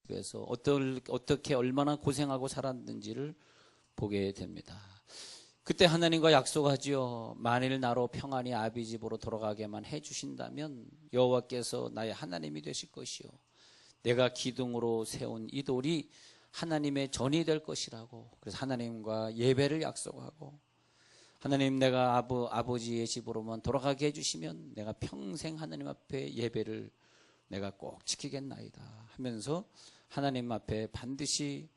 그래서 어떻게 얼마나 고생하고 살았는지를 보게 됩니다. 그때 하나님과 약속하지요. 만일 나로 평안히 아비 집으로 돌아가게만 해주신다면 여호와께서 나의 하나님이 되실 것이요, 내가 기둥으로 세운 이 돌이 하나님의 전이 될 것이라고. 그래서 하나님과 예배를 약속하고, 하나님, 내가 아버지의 집으로만 돌아가게 해주시면 내가 평생 하나님 앞에 예배를 내가 꼭 지키겠나이다 하면서 하나님 앞에 반드시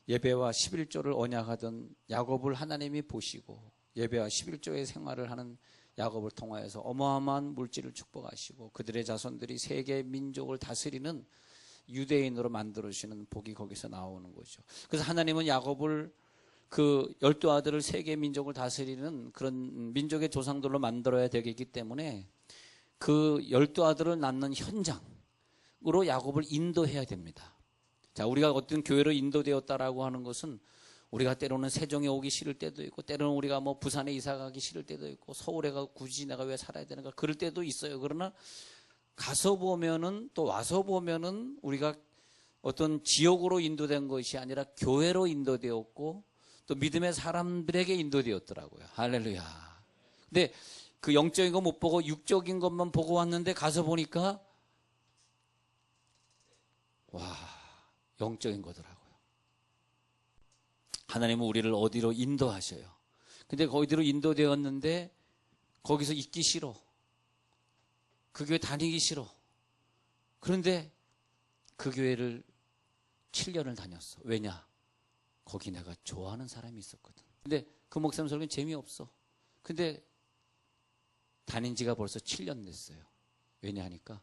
예배와 11조를 언약하던 야곱을 하나님이 보시고, 예배와 11조의 생활을 하는 야곱을 통하여서 어마어마한 물질을 축복하시고 그들의 자손들이 세계 민족을 다스리는 유대인으로 만들어주시는 복이 거기서 나오는 거죠. 그래서 하나님은 야곱을, 그 12아들을 세계 민족을 다스리는 그런 민족의 조상들로 만들어야 되겠기 때문에 그 12아들을 낳는 현장으로 야곱을 인도해야 됩니다. 자, 우리가 어떤 교회로 인도되었다라고 하는 것은 우리가 때로는 세종에 오기 싫을 때도 있고, 때로는 우리가 뭐 부산에 이사 가기 싫을 때도 있고, 서울에 가 굳이 내가 왜 살아야 되는가 그럴 때도 있어요. 그러나 가서 보면은, 또 와서 보면은 우리가 어떤 지역으로 인도된 것이 아니라 교회로 인도되었고 또 믿음의 사람들에게 인도되었더라고요. 할렐루야. 근데 그 영적인 거 못 보고 육적인 것만 보고 왔는데 가서 보니까 와, 영적인 거더라고요. 하나님은 우리를 어디로 인도하셔요. 근데 거기로 인도되었는데 거기서 있기 싫어. 그 교회 다니기 싫어. 그런데 그 교회를 7년을 다녔어. 왜냐? 거기 내가 좋아하는 사람이 있었거든. 근데 그 목사님 설교는 재미없어. 근데 다닌 지가 벌써 7년 됐어요. 왜냐하니까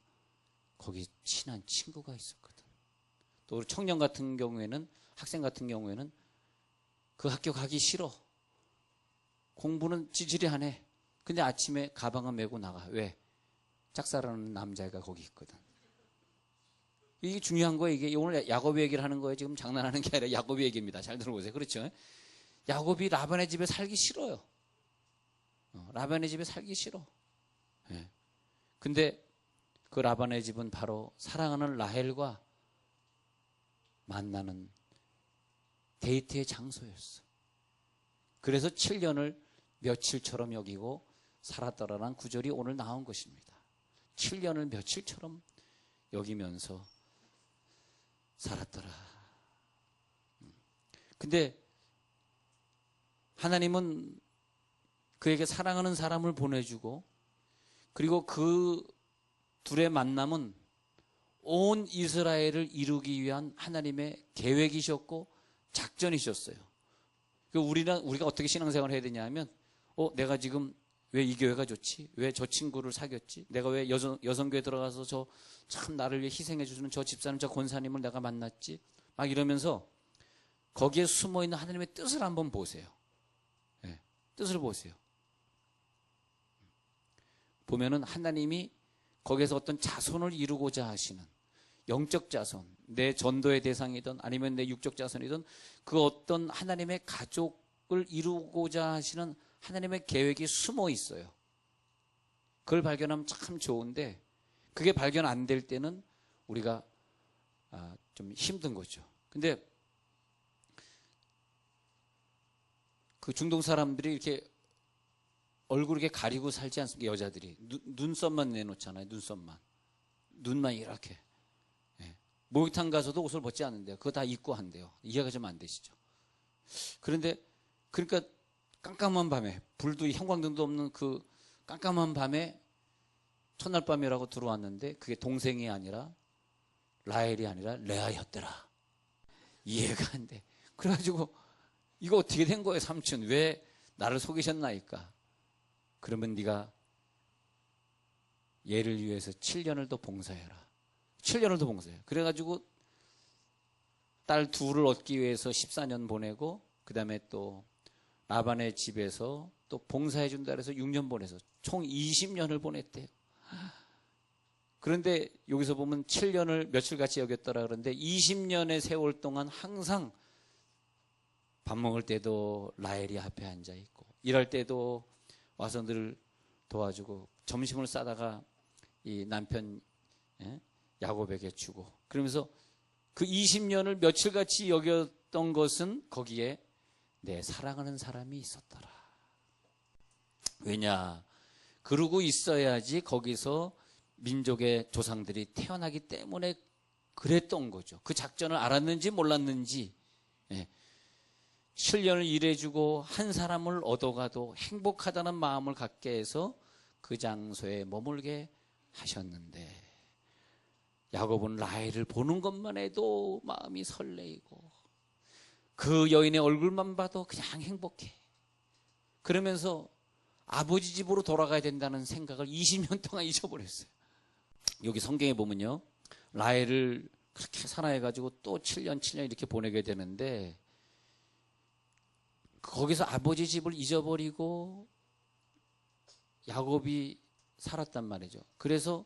거기 친한 친구가 있었거든. 또 우리 청년 같은 경우에는, 학생 같은 경우에는 그 학교 가기 싫어. 공부는 찌질이 안 해. 근데 아침에 가방을 메고 나가. 왜? 짝사랑하는 남자애가 거기 있거든. 이게 중요한 거예요. 이게 오늘 야곱 얘기를 하는 거예요. 지금 장난하는 게 아니라 야곱 얘기입니다. 잘 들어보세요. 그렇죠? 야곱이 라반의 집에 살기 싫어요. 라반의 집에 살기 싫어. 예. 근데 그 라반의 집은 바로 사랑하는 라헬과 만나는 데이트의 장소였어. 그래서 7년을 며칠처럼 여기고 살았더라라는 구절이 오늘 나온 것입니다. 7년을 며칠처럼 여기면서 살았더라. 근데 하나님은 그에게 사랑하는 사람을 보내주고, 그리고 그 둘의 만남은 온 이스라엘을 이루기 위한 하나님의 계획이셨고 작전이셨어요. 우리가 어떻게 신앙생활을 해야 되냐 하면, 내가 지금 왜 이 교회가 좋지? 왜 저 친구를 사귀었지? 내가 왜 여성교회 들어가서 저 참 나를 위해 희생해 주시는 저 집사님, 저 권사님을 내가 만났지? 막 이러면서 거기에 숨어있는 하나님의 뜻을 한번 보세요. 네, 뜻을 보세요. 보면은 하나님이 거기에서 어떤 자손을 이루고자 하시는 영적 자손, 내 전도의 대상이든 아니면 내 육적 자손이든 그 어떤 하나님의 가족을 이루고자 하시는 하나님의 계획이 숨어 있어요. 그걸 발견하면 참 좋은데, 그게 발견 안 될 때는 우리가 좀 힘든 거죠. 근데 그 중동 사람들이 이렇게 얼굴 이렇게 가리고 살지 않습니까? 여자들이 눈썹만 내놓잖아요. 눈만 이렇게. 예. 목욕탕 가서도 옷을 벗지 않는데요. 그거 다 입고 한대요. 이해가 좀 안 되시죠? 그런데 그러니까 깜깜한 밤에, 불도 형광등도 없는 그 깜깜한 밤에 첫날 밤이라고 들어왔는데 그게 동생이 아니라 라헬이 아니라 레아였더라. 이해가 안 돼. 그래가지고 이거 어떻게 된 거예요, 삼촌? 왜 나를 속이셨나이까? 그러면 네가 얘를 위해서 7년을 더 봉사해라. 7년을 더 봉사해. 그래가지고 딸 둘을 얻기 위해서 14년 보내고, 그 다음에 또 라반의 집에서 또 봉사해 준다 해서 6년 보내서 총 20년을 보냈대요. 그런데 여기서 보면 7년을 며칠같이 여겼더라 그러는데 20년의 세월 동안 항상 밥 먹을 때도 라헬이 앞에 앉아 있고, 일할 때도 와서 늘 도와주고, 점심을 싸다가 이 남편 야곱에게 주고, 그러면서 그 20년을 며칠같이 여겼던 것은 거기에 내 사랑하는 사람이 있었더라. 왜냐? 그러고 있어야지 거기서 민족의 조상들이 태어나기 때문에 그랬던 거죠. 그 작전을 알았는지 몰랐는지 7년을 일해주고 한 사람을 얻어가도 행복하다는 마음을 갖게 해서 그 장소에 머물게 하셨는데 야곱은 라헬을 보는 것만 해도 마음이 설레이고 그 여인의 얼굴만 봐도 그냥 행복해. 그러면서 아버지 집으로 돌아가야 된다는 생각을 20년 동안 잊어버렸어요. 여기 성경에 보면요, 라헬을 그렇게 사랑해가지고 또 7년 이렇게 보내게 되는데 거기서 아버지 집을 잊어버리고 야곱이 살았단 말이죠. 그래서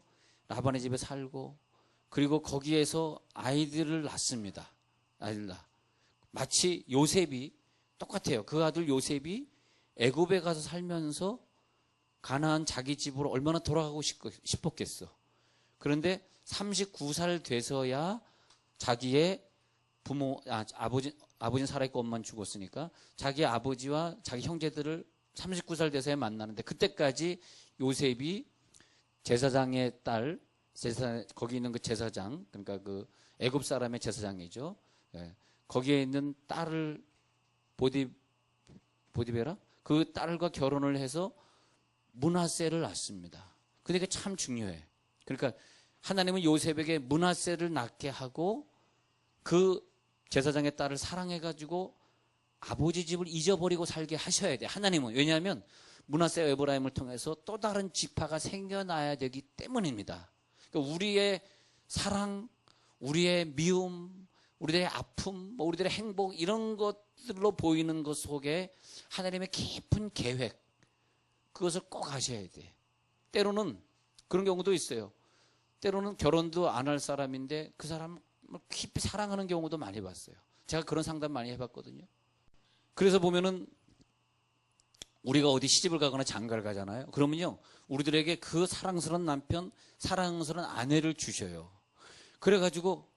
라반의 집에 살고 그리고 거기에서 아이들을 낳습니다. 아이들 낳아. 마치 요셉이 똑같아요. 그 아들 요셉이 애굽에 가서 살면서 가나안 자기 집으로 얼마나 돌아가고 싶었겠어. 그런데 39살 돼서야 자기의 아버지는 살아있고 엄마는 죽었으니까 자기 아버지와 자기 형제들을 39살 돼서야 만나는데 그때까지 요셉이 제사장의 딸, 거기 있는 그 제사장, 그러니까 그 애굽 사람의 제사장이죠. 거기에 있는 딸을 보디베라? 그 딸과 결혼을 해서 므낫세를 낳습니다. 근데 그게 참 중요해. 그러니까 하나님은 요셉에게 므낫세를 낳게 하고 그 제사장의 딸을 사랑해가지고 아버지 집을 잊어버리고 살게 하셔야 돼. 하나님은. 왜냐하면 므낫세와 에브라임을 통해서 또 다른 지파가 생겨나야 되기 때문입니다. 그러니까 우리의 사랑, 우리의 미움, 우리들의 아픔, 우리들의 행복 이런 것들로 보이는 것 속에 하나님의 깊은 계획, 그것을 꼭 아셔야 돼. 때로는 그런 경우도 있어요. 때로는 결혼도 안 할 사람인데 그 사람을 깊이 사랑하는 경우도 많이 봤어요. 제가 그런 상담 많이 해봤거든요. 그래서 보면은 우리가 어디 시집을 가거나 장가를 가잖아요. 그러면요, 우리들에게 그 사랑스러운 남편, 사랑스러운 아내를 주셔요. 그래가지고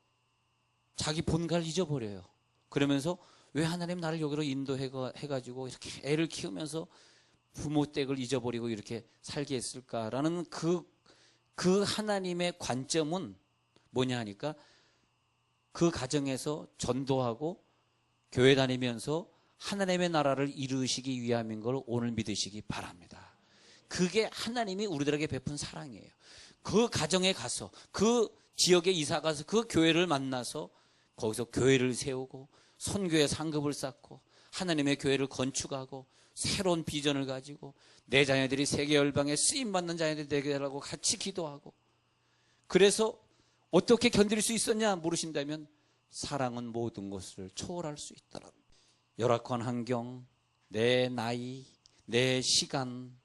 자기 본가를 잊어버려요. 그러면서 왜 하나님 나를 여기로 인도해가지고 이렇게 애를 키우면서 부모 댁을 잊어버리고 이렇게 살게 했을까라는 그 하나님의 관점은 뭐냐 하니까 그 가정에서 전도하고 교회 다니면서 하나님의 나라를 이루시기 위함인 걸 오늘 믿으시기 바랍니다. 그게 하나님이 우리들에게 베푼 사랑이에요. 그 가정에 가서 그 지역에 이사 가서 그 교회를 만나서 거기서 교회를 세우고 선교의 상급을 쌓고 하나님의 교회를 건축하고 새로운 비전을 가지고 내 자녀들이 세계 열방에 쓰임받는 자녀들이 되게 하라고 같이 기도하고 그래서 어떻게 견딜 수 있었냐 물으신다면 사랑은 모든 것을 초월할 수 있더라. 열악한 환경, 내 나이, 내 시간,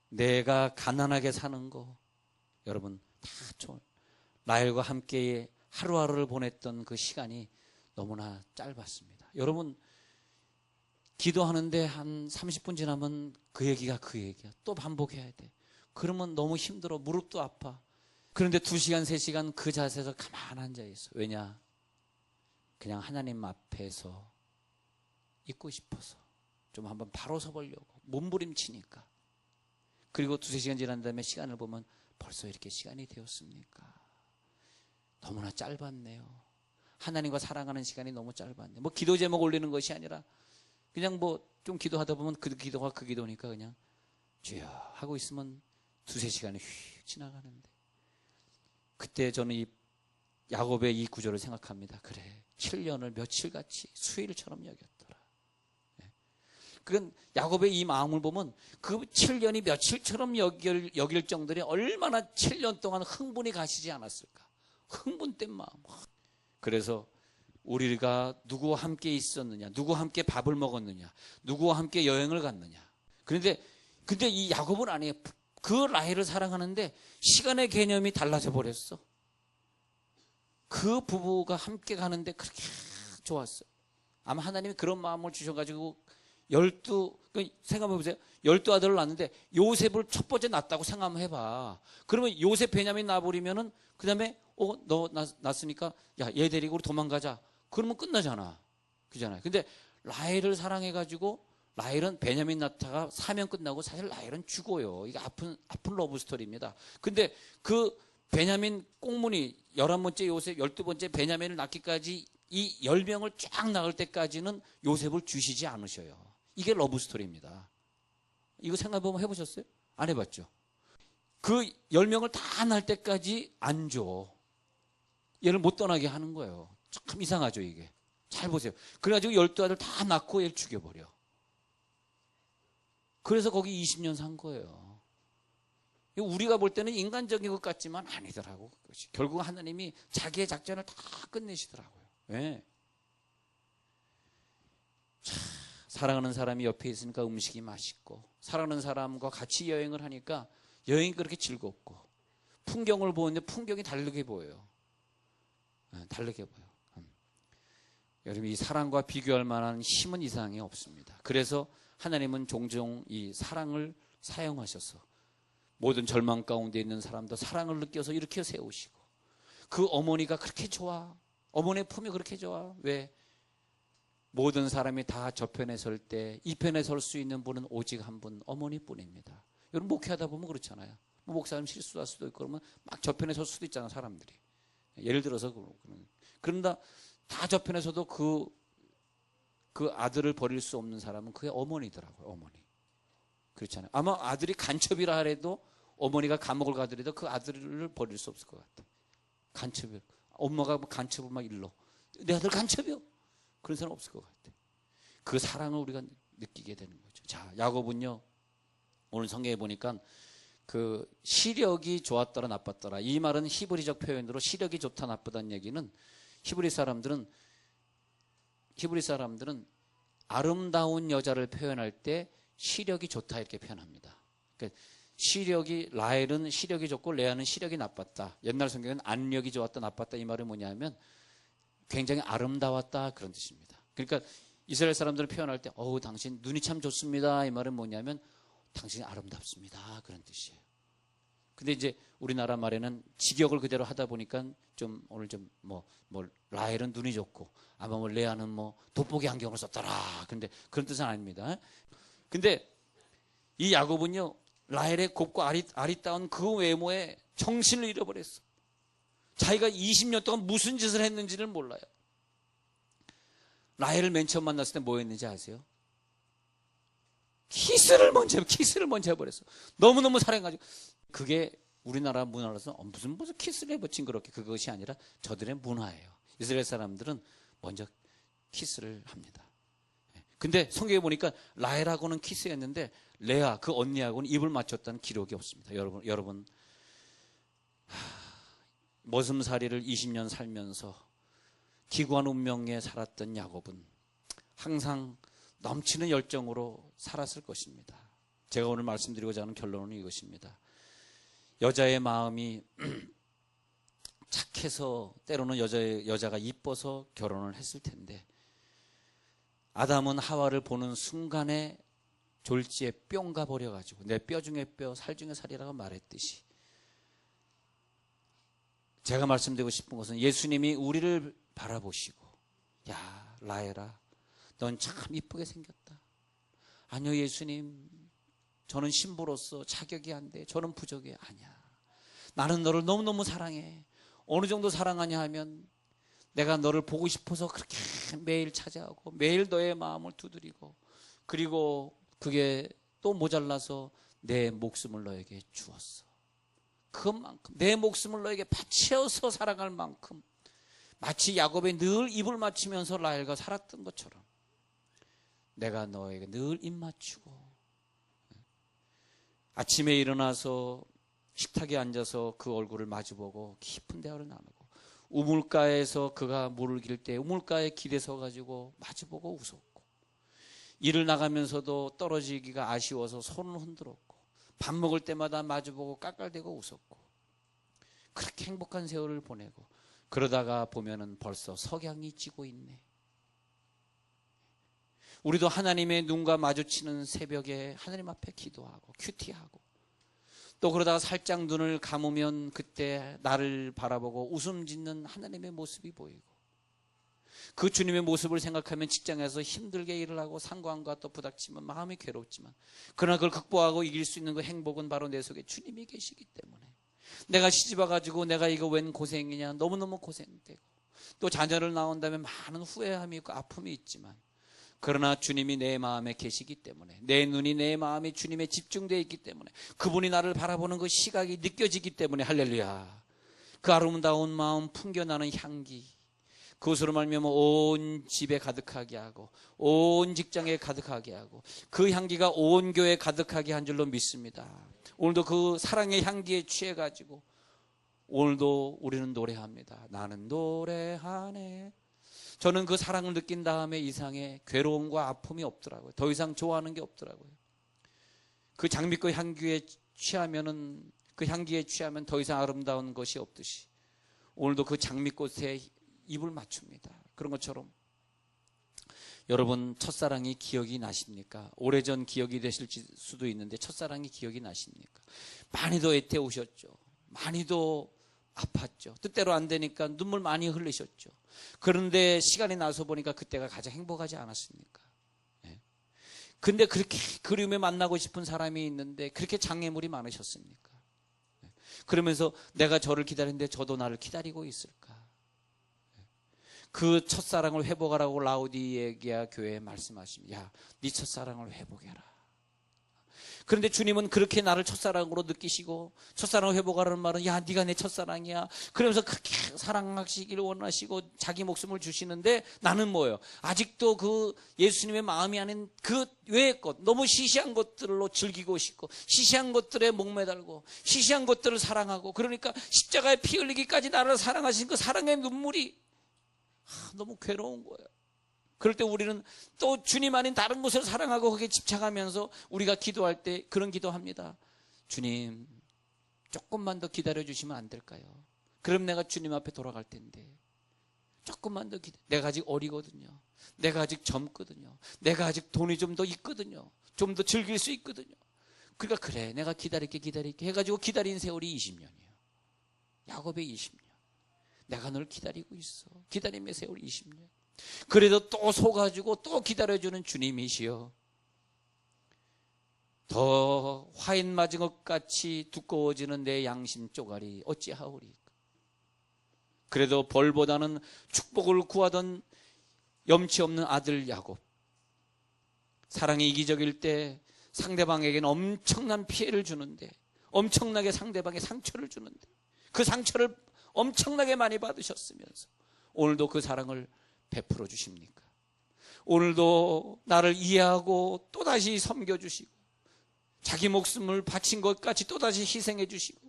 내가 가난하게 사는 거 여러분 다 초월. 라헬과 함께 하루하루를 보냈던 그 시간이 너무나 짧았습니다. 여러분 기도하는데 한 30분 지나면 그 얘기야. 또 반복해야 돼. 그러면 너무 힘들어. 무릎도 아파. 그런데 2시간, 3시간 그 자세에서 가만 앉아 있어. 왜냐? 그냥 하나님 앞에서 있고 싶어서 좀 한번 바로 서보려고. 몸부림치니까. 그리고 2-3시간 지난 다음에 시간을 보면 벌써 이렇게 시간이 되었습니까? 너무나 짧았네요. 하나님과 사랑하는 시간이 너무 짧았네요. 뭐 기도 제목 올리는 것이 아니라 그냥 뭐 좀 기도하다 보면 그 기도가 그 기도니까 그냥 주여 하고 있으면 2-3시간이 휙 지나가는데 그때 저는 이 야곱의 이 구절을 생각합니다. 그래 7년을 며칠같이 수일처럼 여겼더라. 그건 야곱의 이 마음을 보면 그 7년이 며칠처럼 여길 정도로 얼마나 7년 동안 흥분이 가시지 않았을까. 흥분된 마음. 그래서 우리가 누구와 함께 있었느냐, 누구와 함께 밥을 먹었느냐, 누구와 함께 여행을 갔느냐. 근데 이 야곱은 아니에요. 그 라헬을 사랑하는데 시간의 개념이 달라져 버렸어. 그 부부가 함께 가는데 그렇게 좋았어. 아마 하나님이 그런 마음을 주셔가지고 생각해보세요. 12아들을 낳았는데 요셉을 첫 번째 낳았다고 생각해봐. 그러면 요셉 베냐민 낳아버리면은 그 다음에 너 낳았으니까 야, 얘 데리고 우리 도망가자. 그러면 끝나잖아. 그잖아요. 근데 라헬을 사랑해가지고 라헬은 베냐민 낳다가 사면 끝나고 사실 라헬은 죽어요. 이게 아픈 러브 스토리입니다. 근데 그 베냐민 꽁무니 11번째 요셉, 12번째 베냐민을 낳기까지 이 10명을 쫙 낳을 때까지는 요셉을 주시지 않으셔요. 이게 러브 스토리입니다. 이거 생각해보면 해보셨어요? 안 해봤죠? 그 10명을 다 낳을 때까지 안 줘. 얘를 못 떠나게 하는 거예요. 참 이상하죠, 이게. 잘 보세요. 그래가지고 12아들 다 낳고 얘를 죽여버려. 그래서 거기 20년 산 거예요. 우리가 볼 때는 인간적인 것 같지만 아니더라고. 결국 하나님이 자기의 작전을 다 끝내시더라고요. 왜? 사랑하는 사람이 옆에 있으니까 음식이 맛있고, 사랑하는 사람과 같이 여행을 하니까 여행이 그렇게 즐겁고, 풍경을 보는데 풍경이 다르게 보여요. 다르게 보여. 여러분, 이 사랑과 비교할 만한 힘은 이 세상에 없습니다. 그래서 하나님은 종종 이 사랑을 사용하셔서 모든 절망 가운데 있는 사람도 사랑을 느껴서 이렇게 세우시고, 그 어머니가 그렇게 좋아. 어머니의 품이 그렇게 좋아. 왜? 모든 사람이 다 저편에 설 때 이 편에 설 수 있는 분은 오직 한 분, 어머니뿐입니다. 여러분, 목회하다 보면 그렇잖아요. 목사님 실수할 수도 있고 그러면 막 저편에 설 수도 있잖아, 사람들이. 예를 들어서 그런다 다 저편에서도 그 아들을 버릴 수 없는 사람은 그게 어머니더라고요. 어머니. 그렇잖아요. 아마 아들이 간첩이라 하래도, 어머니가 감옥을 가더라도 그 아들을 버릴 수 없을 것 같아. 간첩이. 엄마가 간첩을 막 일러. 내 아들 간첩이요. 그런 사람 없을 것 같아. 그 사랑을 우리가 느끼게 되는 거죠. 자, 야곱은요, 오늘 성경에 보니까 그 시력이 좋았더라 나빴더라, 이 말은 히브리적 표현으로 시력이 좋다 나쁘다는 얘기는 히브리 사람들은 아름다운 여자를 표현할 때 시력이 좋다 이렇게 표현합니다. 그러니까 라헬은 시력이 좋고 레아는 시력이 나빴다. 옛날 성경은 안력이 좋았다 나빴다, 이 말은 뭐냐면 굉장히 아름다웠다 그런 뜻입니다. 그러니까 이스라엘 사람들을 표현할 때 당신 눈이 참 좋습니다, 이 말은 뭐냐면 당신이 아름답습니다 그런 뜻이에요. 근데 이제 우리나라 말에는 직역을 그대로 하다 보니까 좀 오늘 좀 라헬은 눈이 좋고 아마 레아는 돋보기 안경을 썼더라. 근데 그런 뜻은 아닙니다. 근데 이 야곱은요, 라헬의 곱고 아리따운 그 외모에 정신을 잃어버렸어. 자기가 20년 동안 무슨 짓을 했는지를 몰라요. 라헬을 맨 처음 만났을 때 뭐 했는지 아세요? 키스를 먼저 해버렸어. 너무너무 사랑해가지고. 그게 우리나라 문화로서 무슨 키스를 해버 징그럽게, 그것이 아니라 저들의 문화예요. 이스라엘 사람들은 먼저 키스를 합니다. 근데 성경에 보니까 라헬하고는 키스했는데 레아 그 언니하고는 입을 맞췄다는 기록이 없습니다. 여러분 머슴살이를 20년 살면서 기구한 운명에 살았던 야곱은 항상 넘치는 열정으로 살았을 것입니다. 제가 오늘 말씀드리고자 하는 결론은 이것입니다. 여자의 마음이 착해서, 때로는 여자가 이뻐서 결혼을 했을 텐데, 아담은 하와를 보는 순간에 졸지에 뿅 가버려가지고 내 뼈 중에 뼈, 살 중에 살이라고 말했듯이, 제가 말씀드리고 싶은 것은 예수님이 우리를 바라보시고, 야 라헬아, 넌 참 이쁘게 생겼다. 아니요 예수님, 저는 신부로서 자격이 안 돼. 저는 부족해. 아니야, 나는 너를 너무너무 사랑해. 어느 정도 사랑하냐 하면 내가 너를 보고 싶어서 그렇게 매일 찾아오고 매일 너의 마음을 두드리고, 그리고 그게 또 모자라서 내 목숨을 너에게 주었어. 그만큼 내 목숨을 너에게 바치어서 살아갈 만큼, 마치 야곱이 늘 입을 맞추면서 라헬과 살았던 것처럼 내가 너에게 늘 입 맞추고, 아침에 일어나서 식탁에 앉아서 그 얼굴을 마주보고 깊은 대화를 나누고, 우물가에서 그가 물을 길 때 우물가에 길에 서가지고 마주보고 웃었고, 일을 나가면서도 떨어지기가 아쉬워서 손을 흔들었고, 밥 먹을 때마다 마주보고 깔깔대고 웃었고, 그렇게 행복한 세월을 보내고, 그러다가 보면은 벌써 석양이 지고 있네. 우리도 하나님의 눈과 마주치는 새벽에 하나님 앞에 기도하고 큐티하고, 또 그러다가 살짝 눈을 감으면 그때 나를 바라보고 웃음 짓는 하나님의 모습이 보이고, 그 주님의 모습을 생각하면 직장에서 힘들게 일을 하고 상관과 또 부닥치면 마음이 괴롭지만, 그러나 그걸 극복하고 이길 수 있는 그 행복은 바로 내 속에 주님이 계시기 때문에, 내가 시집 와가지고 내가 이거 웬 고생이냐, 너무너무 고생되고, 또 자녀를 낳은다면 많은 후회함이 있고 아픔이 있지만, 그러나 주님이 내 마음에 계시기 때문에, 내 눈이 내 마음에 주님에 집중되어 있기 때문에, 그분이 나를 바라보는 그 시각이 느껴지기 때문에, 할렐루야, 그 아름다운 마음 풍겨나는 향기, 그것으로 말미암아 온 집에 가득하게 하고 온 직장에 가득하게 하고 그 향기가 온 교회에 가득하게 한 줄로 믿습니다. 오늘도 그 사랑의 향기에 취해가지고 오늘도 우리는 노래합니다. 나는 노래하네. 저는 그 사랑을 느낀 다음에 이상의 괴로움과 아픔이 없더라고요. 더 이상 좋아하는 게 없더라고요. 그 장미꽃 향기에 취하면은, 그 향기에 취하면 더 이상 아름다운 것이 없듯이 오늘도 그 장미꽃에 입을 맞춥니다. 그런 것처럼 여러분, 첫사랑이 기억이 나십니까? 오래전 기억이 되실 수도 있는데 첫사랑이 기억이 나십니까? 많이도 애태우셨죠. 많이도 아팠죠. 뜻대로 안 되니까 눈물 많이 흘리셨죠. 그런데 시간이 나서 보니까 그때가 가장 행복하지 않았습니까? 네. 근데 그렇게 그리움에 만나고 싶은 사람이 있는데 그렇게 장애물이 많으셨습니까? 네. 그러면서 내가 저를 기다리는데 저도 나를 기다리고 있을까? 그 첫사랑을 회복하라고 라오디게아 교회에 말씀하십니다. 야, 네 첫사랑을 회복해라. 그런데 주님은 그렇게 나를 첫사랑으로 느끼시고, 첫사랑을 회복하라는 말은 야, 네가 내 첫사랑이야, 그러면서 그렇게 사랑하시기를 원하시고 자기 목숨을 주시는데, 나는 뭐예요? 아직도 그 예수님의 마음이 아닌 그 외의 것, 너무 시시한 것들로 즐기고 싶고, 시시한 것들에 목매달고, 시시한 것들을 사랑하고, 그러니까 십자가에 피 흘리기까지 나를 사랑하신 그 사랑의 눈물이 너무 괴로운 거예요. 그럴 때 우리는 또 주님 아닌 다른 곳을 사랑하고 거기에 집착하면서 우리가 기도할 때 그런 기도합니다. 주님, 조금만 더 기다려 주시면 안 될까요? 그럼 내가 주님 앞에 돌아갈 텐데 조금만 더 기다려. 내가 아직 어리거든요. 내가 아직 젊거든요. 내가 아직 돈이 좀 더 있거든요. 좀 더 즐길 수 있거든요. 그러니까 그래, 내가 기다릴게 해가지고 기다린 세월이 20년이에요. 야곱의 20년. 내가 널 기다리고 있어. 기다림의 세월 20년. 그래도 또 속아주고 또 기다려주는 주님이시여. 더 화인 맞은 것 같이 두꺼워지는 내 양심 쪼가리 어찌하오리까. 그래도 벌보다는 축복을 구하던 염치 없는 아들 야곱. 사랑이 이기적일 때 상대방에게는 엄청난 피해를 주는데, 엄청나게 상대방에 상처를 주는데, 그 상처를 엄청나게 많이 받으셨으면서 오늘도 그 사랑을 베풀어 주십니까? 오늘도 나를 이해하고 또다시 섬겨주시고 자기 목숨을 바친 것 같이 또다시 희생해 주시고,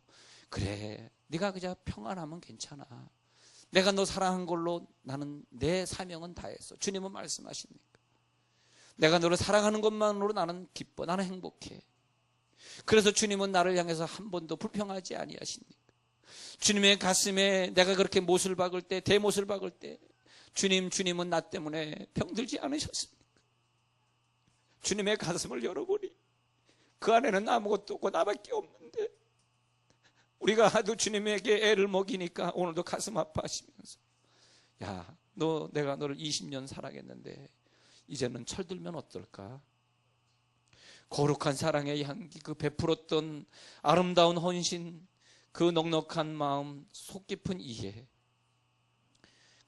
그래, 네가 그저 평안하면 괜찮아. 내가 너 사랑한 걸로 나는 내 사명은 다했어. 주님은 말씀하십니까? 내가 너를 사랑하는 것만으로 나는 기뻐. 나는 행복해. 그래서 주님은 나를 향해서 한 번도 불평하지 아니하십니까? 주님의 가슴에 내가 그렇게 못을 박을 때, 대못을 박을 때 주님은 나 때문에 병들지 않으셨습니까? 주님의 가슴을 열어보니 그 안에는 아무것도 없고 나밖에 없는데, 우리가 하도 주님에게 애를 먹이니까 오늘도 가슴 아파하시면서, 야, 내가 너를 20년 사랑했는데 이제는 철들면 어떨까? 거룩한 사랑의 향기, 그 베풀었던 아름다운 헌신, 그 넉넉한 마음, 속 깊은 이해,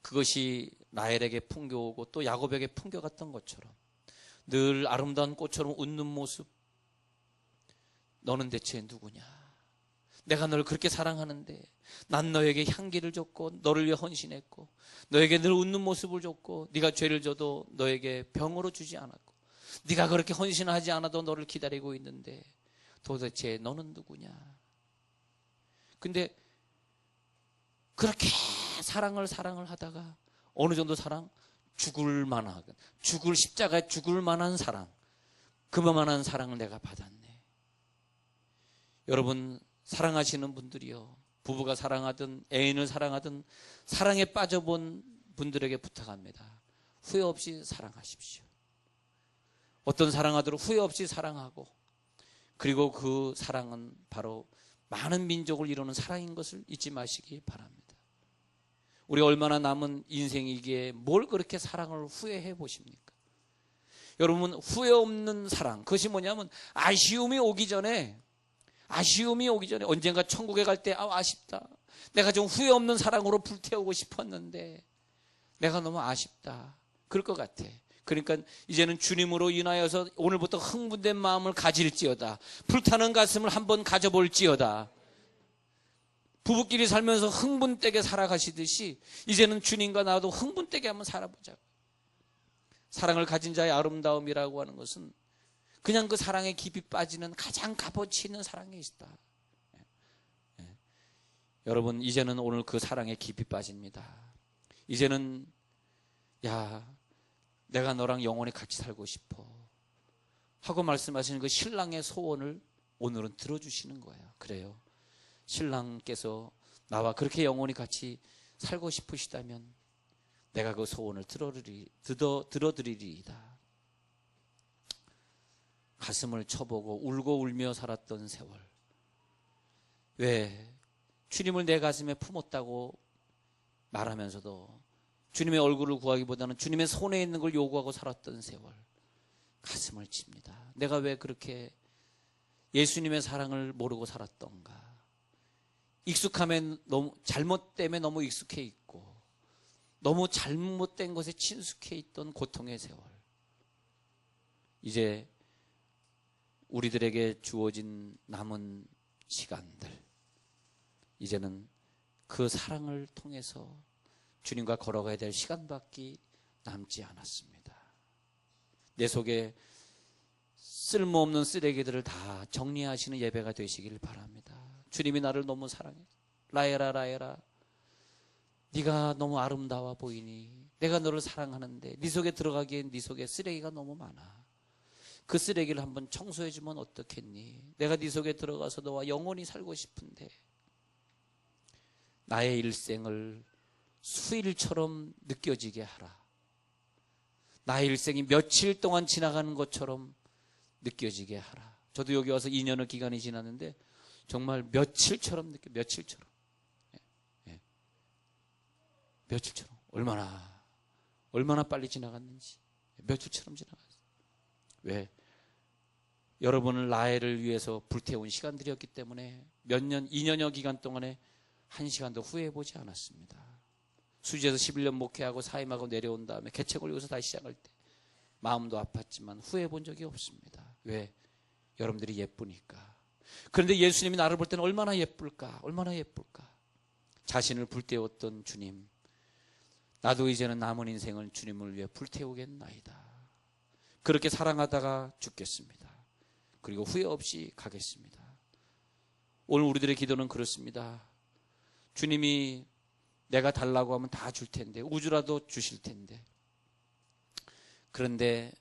그것이 라헬에게 풍겨오고 또 야곱에게 풍겨갔던 것처럼 늘 아름다운 꽃처럼 웃는 모습. 너는 대체 누구냐? 내가 너를 그렇게 사랑하는데 난 너에게 향기를 줬고 너를 위해 헌신했고 너에게 늘 웃는 모습을 줬고, 네가 죄를 져도 너에게 병으로 주지 않았고, 네가 그렇게 헌신하지 않아도 너를 기다리고 있는데 도대체 너는 누구냐? 근데 그렇게 사랑을 하다가 어느 정도 사랑? 십자가에 죽을 만한 사랑, 그만한 사랑을 내가 받았네. 여러분, 사랑하시는 분들이요, 부부가 사랑하든 애인을 사랑하든 사랑에 빠져본 분들에게 부탁합니다. 후회 없이 사랑하십시오. 어떤 사랑하도록 후회 없이 사랑하고, 그리고 그 사랑은 바로 많은 민족을 이루는 사랑인 것을 잊지 마시기 바랍니다. 우리 얼마나 남은 인생이기에 뭘 그렇게 사랑을 후회해 보십니까? 여러분, 후회 없는 사랑, 그것이 뭐냐면 아쉬움이 오기 전에 언젠가 천국에 갈 때 아쉽다, 내가 좀 후회 없는 사랑으로 불태우고 싶었는데 내가 너무 아쉽다, 그럴 것 같아. 그러니까 이제는 주님으로 인하여서 오늘부터 흥분된 마음을 가질지어다, 불타는 가슴을 한번 가져볼지어다. 부부끼리 살면서 흥분되게 살아가시듯이 이제는 주님과 나도 흥분되게 한번 살아보자고. 사랑을 가진 자의 아름다움이라고 하는 것은 그냥 그 사랑에 깊이 빠지는 가장 값어치 있는 사랑에 있다. 여러분, 이제는 오늘 그 사랑에 깊이 빠집니다. 이제는 내가 너랑 영원히 같이 살고 싶어 하고 말씀하시는 그 신랑의 소원을 오늘은 들어주시는 거예요. 그래요, 신랑께서 나와 그렇게 영원히 같이 살고 싶으시다면 내가 그 소원을 들어드리리이다. 가슴을 쳐보고 울고 울며 살았던 세월, 왜 주님을 내 가슴에 품었다고 말하면서도 주님의 얼굴을 구하기보다는 주님의 손에 있는 걸 요구하고 살았던 세월, 가슴을 칩니다. 내가 왜 그렇게 예수님의 사랑을 모르고 살았던가. 익숙함에 너무, 잘못됨에 너무 익숙해 있고 너무 잘못된 것에 친숙해 있던 고통의 세월, 이제 우리들에게 주어진 남은 시간들, 이제는 그 사랑을 통해서 주님과 걸어가야 될 시간밖에 남지 않았습니다. 내 속에 쓸모없는 쓰레기들을 다 정리하시는 예배가 되시길 바랍니다. 주님이 나를 너무 사랑해. 라헬아, 라헬아, 네가 너무 아름다워 보이니 내가 너를 사랑하는데 네 속에 들어가기엔 네 속에 쓰레기가 너무 많아. 그 쓰레기를 한번 청소해주면 어떻겠니? 내가 네 속에 들어가서 너와 영원히 살고 싶은데 나의 일생을 수일처럼 느껴지게 하라. 나의 일생이 며칠 동안 지나가는 것처럼 느껴지게 하라. 저도 여기 와서 2년의 기간이 지났는데 정말 며칠처럼 며칠처럼. 며칠처럼. 얼마나 빨리 지나갔는지. 며칠처럼 지나갔어요. 왜? 여러분을 라헬을 위해서 불태운 시간들이었기 때문에 몇 년, 2년여 기간 동안에 한 시간도 후회해보지 않았습니다. 수지에서 11년 목회하고 사임하고 내려온 다음에 개척을 여기서 다시 시작할 때 마음도 아팠지만 후회해본 적이 없습니다. 왜? 여러분들이 예쁘니까. 그런데 예수님이 나를 볼 때는 얼마나 예쁠까? 얼마나 예쁠까? 자신을 불태웠던 주님, 나도 이제는 남은 인생을 주님을 위해 불태우겠나이다. 그렇게 사랑하다가 죽겠습니다. 그리고 후회 없이 가겠습니다. 오늘 우리들의 기도는 그렇습니다. 주님이 내가 달라고 하면 다 줄 텐데, 우주라도 주실 텐데, 그런데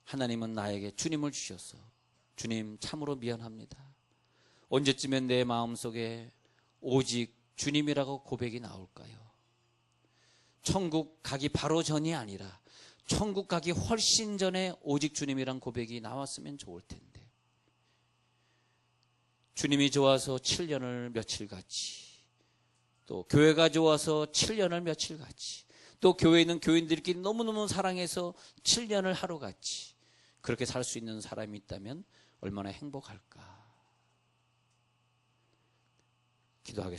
하나님은 나에게 주님을 주셔서 주님 참으로 미안합니다. 언제쯤엔 내 마음속에 오직 주님이라고 고백이 나올까요? 천국 가기 바로 전이 아니라 천국 가기 훨씬 전에 오직 주님이란 고백이 나왔으면 좋을 텐데, 주님이 좋아서 7년을 며칠같이, 또 교회가 좋아서 7년을 며칠같이, 또 교회에 있는 교인들끼리 너무너무 사랑해서 7년을 하루같이 그렇게 살 수 있는 사람이 있다면 얼마나 행복할까. 기도하겠습니다.